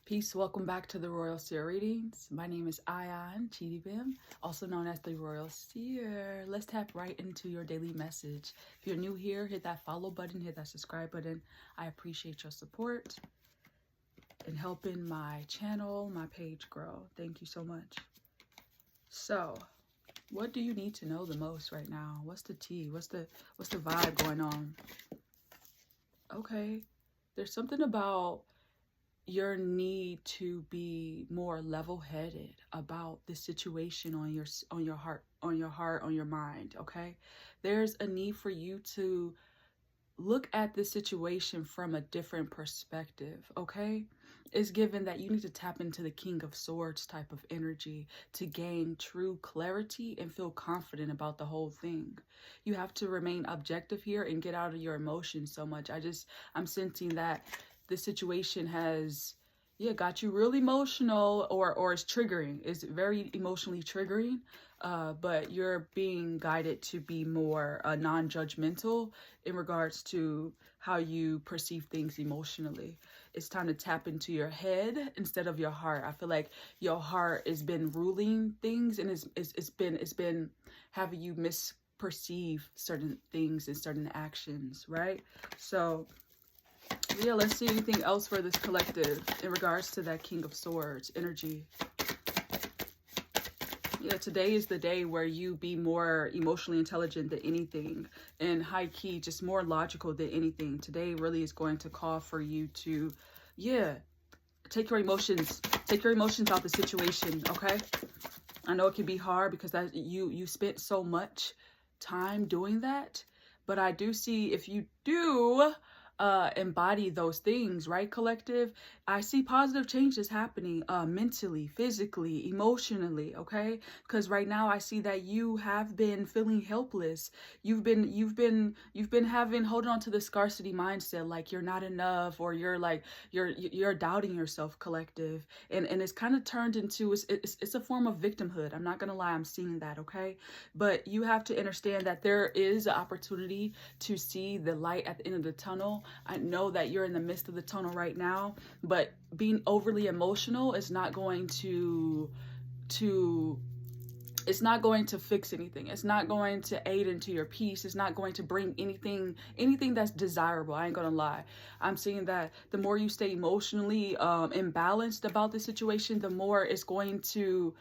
Peace, welcome back to the Royal Seer readings. My name is Ayan.TheeRoyalSeer, also known as the Royal Seer. Let's tap right into your daily message. If you're new here, hit that follow button, hit that subscribe button. I appreciate your support in helping my channel, my page grow. Thank you so much. So, what do you need to know the most right now? What's the tea? What's the vibe going on? Okay, there's something about your need to be more level-headed about the situation on your heart, on your mind. Okay, there's a need for you to look at the situation from a different perspective. Okay, it's given that you need to tap into the King of Swords type of energy to gain true clarity and feel confident about the whole thing. You have to remain objective here and get out of your emotions so much. I'm sensing that the situation has got you really emotional, or it's triggering. It's very emotionally triggering, but you're being guided to be more non-judgmental in regards to how you perceive things emotionally. It's time to tap into your head instead of your heart. I feel like your heart has been ruling things, and it's been having you misperceive certain things and certain actions, right? So yeah, let's see anything else for this collective in regards to that King of Swords energy. Yeah, today is the day where you be more emotionally intelligent than anything, and high key, just more logical than anything. Today really is going to call for you to, take your emotions out the situation, okay? I know it can be hard because that you spent so much time doing that, but I do see if you do embody those things, right, collective, I see positive changes happening mentally, physically, emotionally, okay? Because right now I see that you have been feeling helpless. You've been holding on to the scarcity mindset, like you're not enough, or you're like you're doubting yourself, collective, and it's kind of turned into it's a form of victimhood. I'm not gonna lie, I'm seeing that, okay? But you have to understand that there is an opportunity to see the light at the end of the tunnel. I know that you're in the midst of the tunnel right now, but being overly emotional is not going to it's not going to fix anything. It's not going to aid into your peace. It's not going to bring anything that's desirable. I ain't gonna lie. I'm seeing that the more you stay emotionally imbalanced about the situation, the more it's going to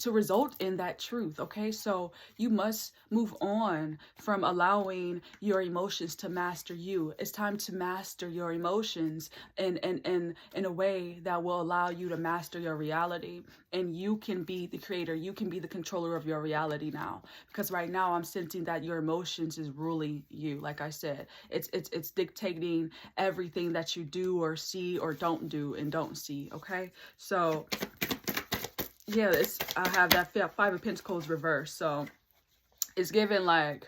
result in that truth. Okay, so you must move on from allowing your emotions to master you. It's time to master your emotions in a way that will allow you to master your reality, and you can be the creator. You can be the controller of your reality now, because right now I'm sensing that your emotions is ruling you. Like I said, it's dictating everything that you do or see or don't do and don't see. Okay, so yeah, I have that Five of Pentacles reversed, so it's given like,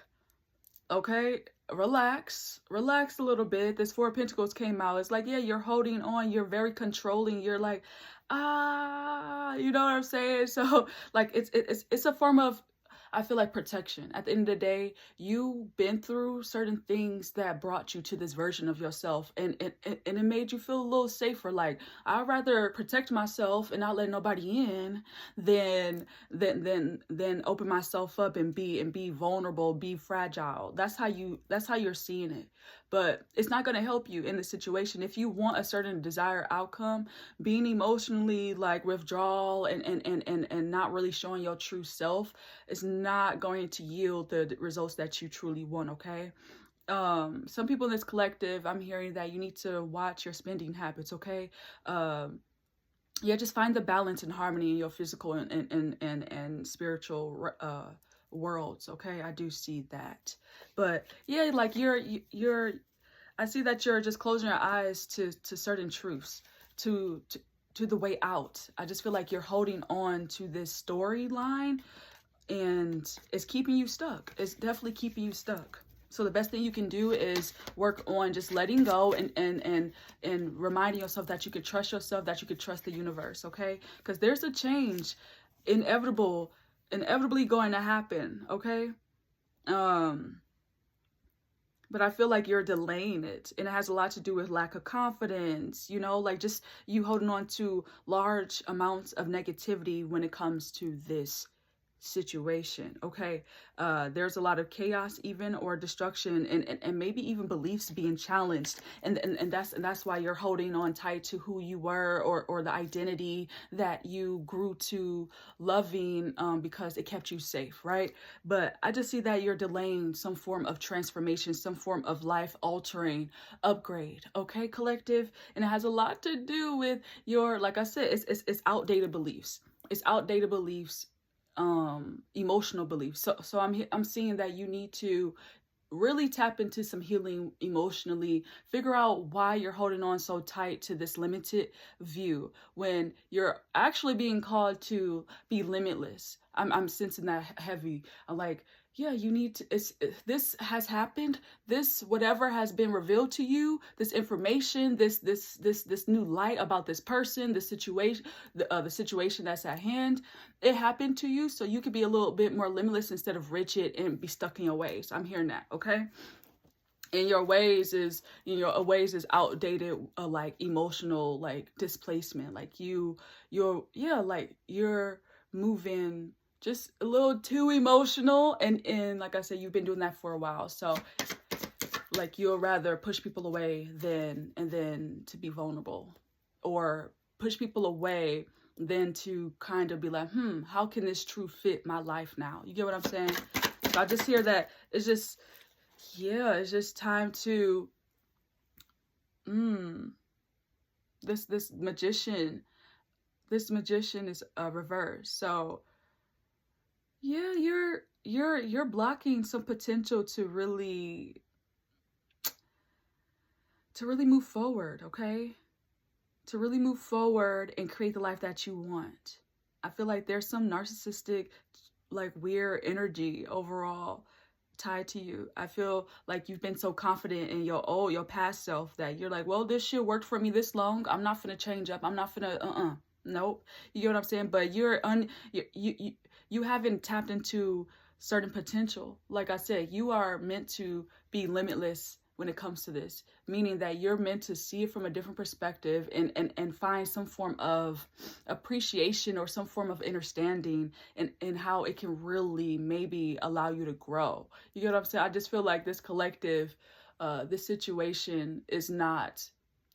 okay, relax a little bit. This Four of Pentacles came out. It's like, yeah, you're holding on. You're very controlling. You're like, you know what I'm saying? So like, it's a form of, I feel like, protection. At the end of the day, you've been through certain things that brought you to this version of yourself, and it made you feel a little safer. Like, I'd rather protect myself and not let nobody in than open myself up and be vulnerable, be fragile. That's how you're seeing it. But it's not going to help you in the situation. If you want a certain desired outcome, being emotionally like withdrawal and not really showing your true self is not going to yield the results that you truly want. Okay, some people in this collective, I'm hearing that you need to watch your spending habits. Okay, yeah, just find the balance and harmony in your physical and spiritual worlds. Okay, I do see that. But yeah, like you're I see that you're just closing your eyes to certain truths, to the way out. I just feel like you're holding on to this storyline, and it's keeping you stuck. It's definitely keeping you stuck. So the best thing you can do is work on just letting go and reminding yourself that you could trust yourself, that you could trust the universe, okay? Because there's a change inevitably going to happen, okay? But I feel like you're delaying it, and it has a lot to do with lack of confidence, you know, like just you holding on to large amounts of negativity when it comes to this situation. Okay, there's a lot of chaos even, or destruction, and maybe even beliefs being challenged, and that's why you're holding on tight to who you were, or the identity that you grew to loving, because it kept you safe, right? But I just see that you're delaying some form of transformation, some form of life altering upgrade. Okay, collective. And it has a lot to do with your, like I said, it's outdated beliefs. It's outdated beliefs, emotional beliefs. So I'm seeing that you need to really tap into some healing emotionally. Figure out why you're holding on so tight to this limited view when you're actually being called to be limitless. I'm sensing that heavy. I'm like, yeah, you need to, this has happened. This, whatever has been revealed to you, this information, this new light about this person, the situation, the situation that's at hand, it happened to you, so you could be a little bit more limitless instead of rigid and be stuck in your ways. I'm hearing that, okay? And your ways is, you know, ways is outdated, like emotional, like displacement, like you're like you're moving just a little too emotional, and like I said, you've been doing that for a while. So like you'll rather push people away than to be vulnerable, or push people away than to kind of be like, how can this truth fit my life now? You get what I'm saying? So I just hear that it's just, yeah, it's just time to, this magician is reversed. So yeah, you're blocking some potential to really move forward, okay? To really move forward and create the life that you want. I feel like there's some narcissistic, like weird energy overall tied to you. I feel like you've been so confident in your past self that you're like, well, this shit worked for me this long. I'm not gonna change up. I'm not gonna, nope. You get what I'm saying? But you haven't tapped into certain potential. Like I said, you are meant to be limitless when it comes to this, meaning that you're meant to see it from a different perspective, and find some form of appreciation or some form of understanding, and how it can really maybe allow you to grow. You get what I'm saying? I just feel like this collective, this situation is not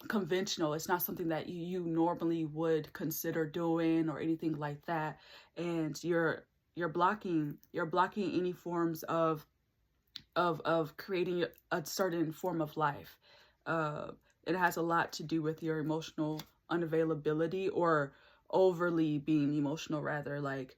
conventional. It's not something that you normally would consider doing or anything like that. And you're blocking any forms of creating a certain form of life. It has a lot to do with your emotional unavailability, or overly being emotional rather. Like,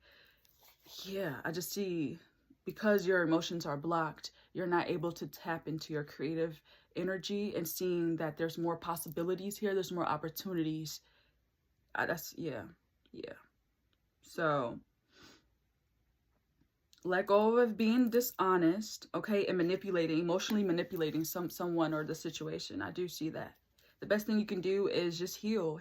yeah, I just see, because your emotions are blocked, you're not able to tap into your creative energy and seeing that there's more possibilities here. There's more opportunities. That's, yeah. So let go of being dishonest, okay, and emotionally manipulating someone or the situation. I do see that. The best thing you can do is just heal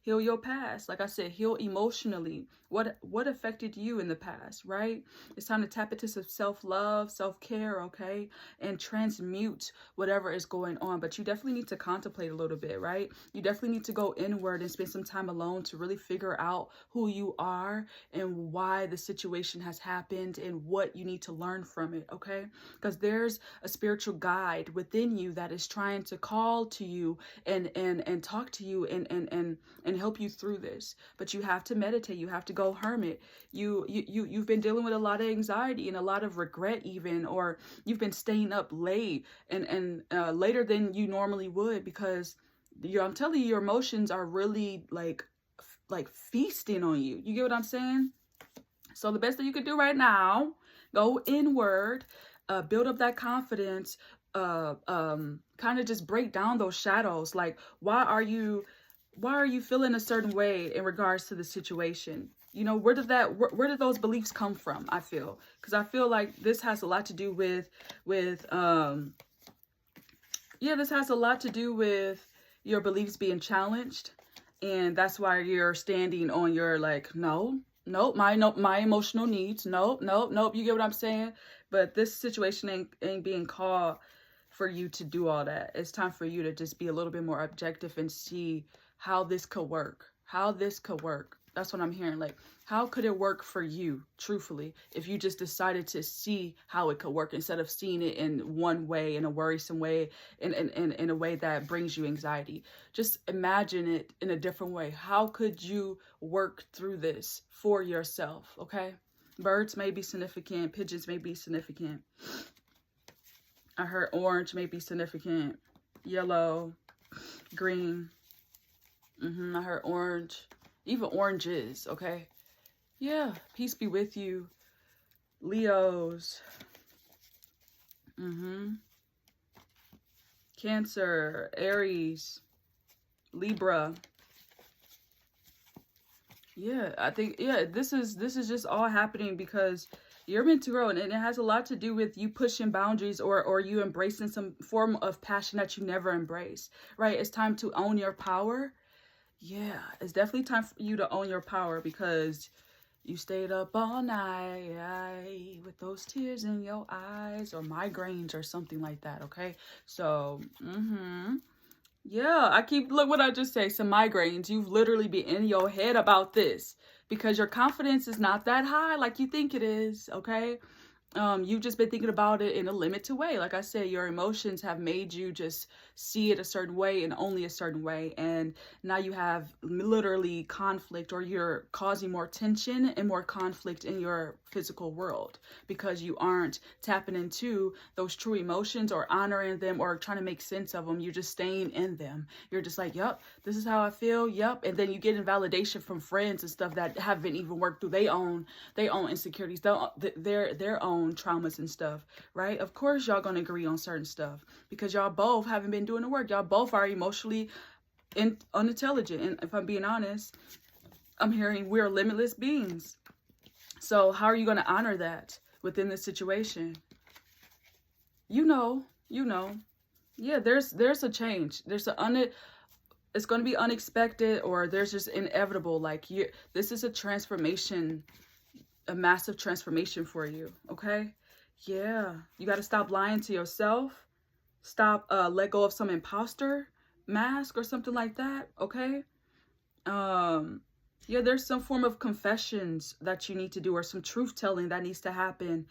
your past. Like I said, heal emotionally. What affected you in the past, right? It's time to tap into some self-love, self-care, okay? And transmute whatever is going on. But you definitely need to contemplate a little bit, right? You definitely need to go inward and spend some time alone to really figure out who you are and why the situation has happened and what you need to learn from it, okay? Because there's a spiritual guide within you that is trying to call to you and talk to you and help you through this. But you have to meditate. You have to go hermit. You've been dealing with a lot of anxiety and a lot of regret even, or you've been staying up late and later than you normally would, because I'm telling you, your emotions are really like feasting on you. You get what I'm saying? So the best thing you could do right now, go inward, build up that confidence, kind of just break down those shadows. Like, why are you feeling a certain way in regards to the situation? You know, where did those beliefs come from? I feel, because I feel like this has a lot to do with this has a lot to do with your beliefs being challenged, and that's why you're standing on your, like, no, my emotional needs, nope. You get what I'm saying? But this situation ain't being called for you to do all that. It's time for you to just be a little bit more objective and see how this could work. How this could work. That's what I'm hearing. Like, how could it work for you, truthfully, if you just decided to see how it could work instead of seeing it in one way, in a worrisome way, in a way that brings you anxiety? Just imagine it in a different way. How could you work through this for yourself, okay? Birds may be significant. Pigeons may be significant. I heard orange may be significant. Yellow, green. I heard orange. Even oranges, okay? Yeah, peace be with you. Leos. Cancer, Aries, Libra. Yeah, I think, yeah, this is just all happening because you're meant to grow, and it has a lot to do with you pushing boundaries or you embracing some form of passion that you never embraced, right? It's time to own your power. Yeah, it's definitely time for you to own your power because you stayed up all night with those tears in your eyes or migraines or something like that, okay? So, yeah, look what I just say, some migraines. You've literally been in your head about this because your confidence is not that high like you think it is, okay? You've just been thinking about it in a limited way. Like I said, your emotions have made you just see it a certain way and only a certain way. And now you have literally conflict, or you're causing more tension and more conflict in your physical world because you aren't tapping into those true emotions or honoring them or trying to make sense of them. You're just staying in them. You're just like, yep, this is how I feel. Yep. And then you get validation from friends and stuff that haven't even worked through their own insecurities, their own traumas and stuff, right? Of course y'all gonna agree on certain stuff because y'all both haven't been doing the work. Y'all both are emotionally unintelligent, and if I'm being honest, I'm hearing we're limitless beings. So how are you going to honor that within this situation? You know, yeah, there's a change. It's going to be unexpected, or there's just inevitable. Like, this is a transformation, a massive transformation for you. Okay. Yeah. You got to stop lying to yourself. Stop, let go of some imposter mask or something like that. Okay. Yeah, there's some form of confessions that you need to do, or some truth telling that needs to happen.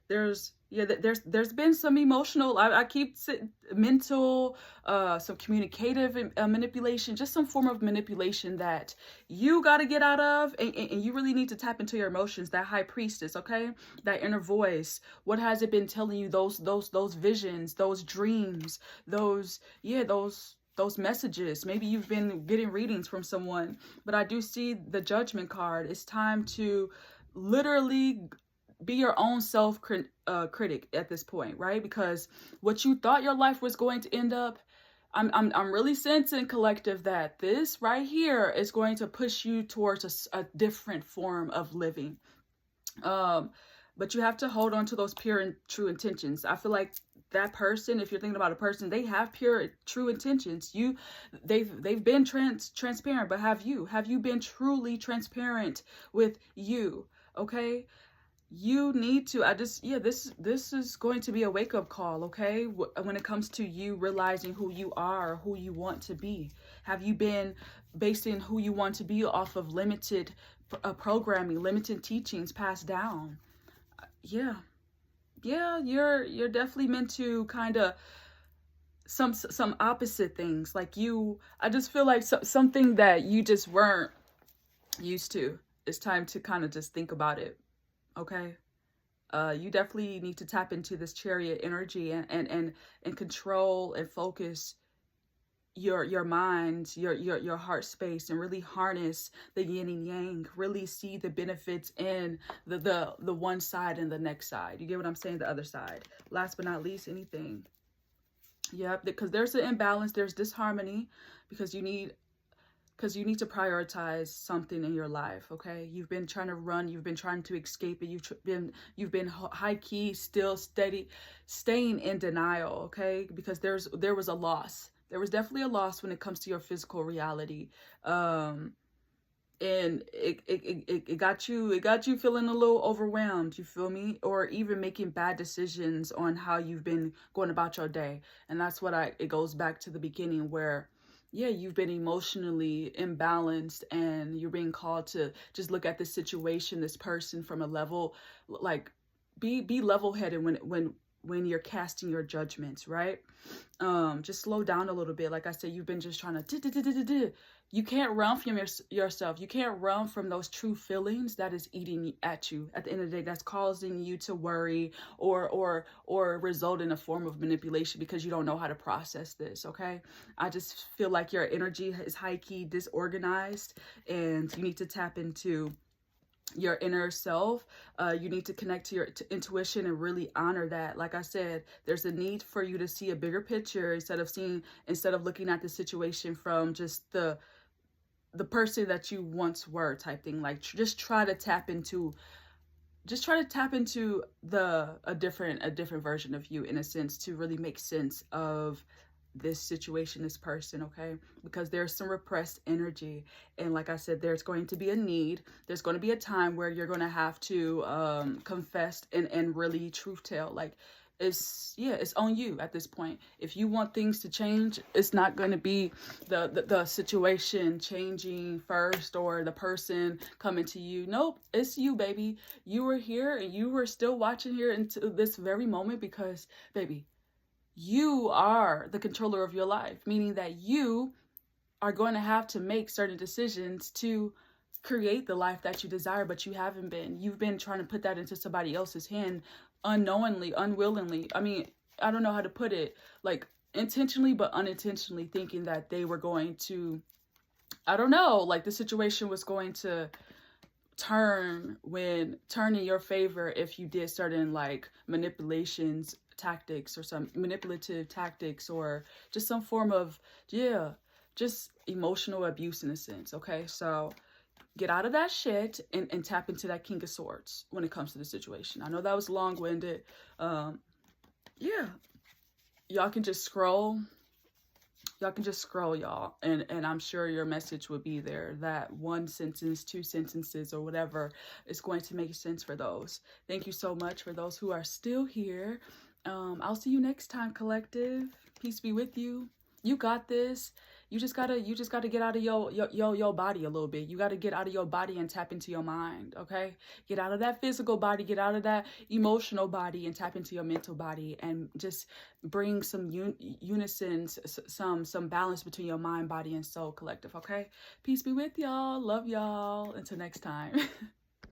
There's been some emotional, I keep mental, some communicative manipulation, just some form of manipulation that you got to get out of, and you really need to tap into your emotions, that high priestess, okay? That inner voice. What has it been telling you? Those visions, those dreams, those messages. Maybe you've been getting readings from someone, but I do see the Judgment card. It's time to literally be your own critic at this point, right? Because what you thought your life was going to end up, I'm really sensing, collective, that this right here is going to push you towards a different form of living. But you have to hold on to those pure and true intentions. I feel like that person, if you're thinking about a person, they have pure, true intentions. They've been transparent, but have you been truly transparent with you? Okay. You need to, this is going to be a wake-up call, okay? When it comes to you realizing who you are, who you want to be. Have you been basing who you want to be off of limited programming, limited teachings passed down? Yeah, you're definitely meant to kind of some opposite things. Like I just feel like something that you just weren't used to. It's time to kind of just think about it. Okay. You definitely need to tap into this Chariot energy and control and focus your mind, your heart space, and really harness the yin and yang. Really see the benefits in the one side and the next side. You get what I'm saying? The other side. Last but not least, anything. Yep, because there's an imbalance, there's disharmony, because you need to prioritize something in your life. Okay, you've been trying to run, you've been trying to escape it, you've been high key, still steady, staying in denial. Okay, because there was a loss. There was definitely a loss when it comes to your physical reality. and it got you feeling a little overwhelmed, you feel me, or even making bad decisions on how you've been going about your day. And that's what it goes back to the beginning, where yeah, you've been emotionally imbalanced, and you're being called to just look at this situation, this person, from a level, like, be level headed when you're casting your judgments, right? Just slow down a little bit. Like I said, you've been just trying to you can't run from yourself. You can't run from those true feelings that is eating at you at the end of the day, that's causing you to worry, or result in a form of manipulation because you don't know how to process this. Okay, I just feel like your energy is high-key disorganized, and you need to tap into your inner self. You need to connect to your intuition and really honor that. Like I said, there's a need for you to see a bigger picture, instead of looking at the situation from just the person that you once were, type thing. Like, just try to tap into a different version of you, in a sense, to really make sense of this situation, this person. Okay, because there's some repressed energy, and like I said, there's going to be a need, there's going to be a time where you're going to have to confess and really truth tell. Like, it's on you at this point. If you want things to change, it's not going to be the situation changing first, or the person coming to you. Nope, it's you, baby. You were here, and you were still watching here into this very moment because, baby, you are the controller of your life, meaning that you are going to have to make certain decisions to create the life that you desire, but you haven't been. You've been trying to put that into somebody else's hand, unknowingly, unwillingly. I mean, I don't know how to put it, like, intentionally but unintentionally, thinking that they were going to, I don't know, like, the situation was going to turn in your favor if you did certain, like, tactics, or some manipulative tactics, or just some form of, yeah, just emotional abuse, in a sense. Okay, so get out of that shit, and tap into that King of Swords when it comes to the situation. I know that was long-winded. Yeah, y'all can just scroll. Y'all, and I'm sure your message will be there. That one sentence, two sentences, or whatever is going to make sense for those. Thank you so much for those who are still here. I'll see you next time, collective. Peace be with you. You got this. You just gotta get out of your body a little bit. You gotta get out of your body and tap into your mind. Okay, get out of that physical body, get out of that emotional body, and tap into your mental body, and just bring some unison, some balance between your mind, body, and soul, collective. Okay, peace be with y'all. Love y'all. Until next time.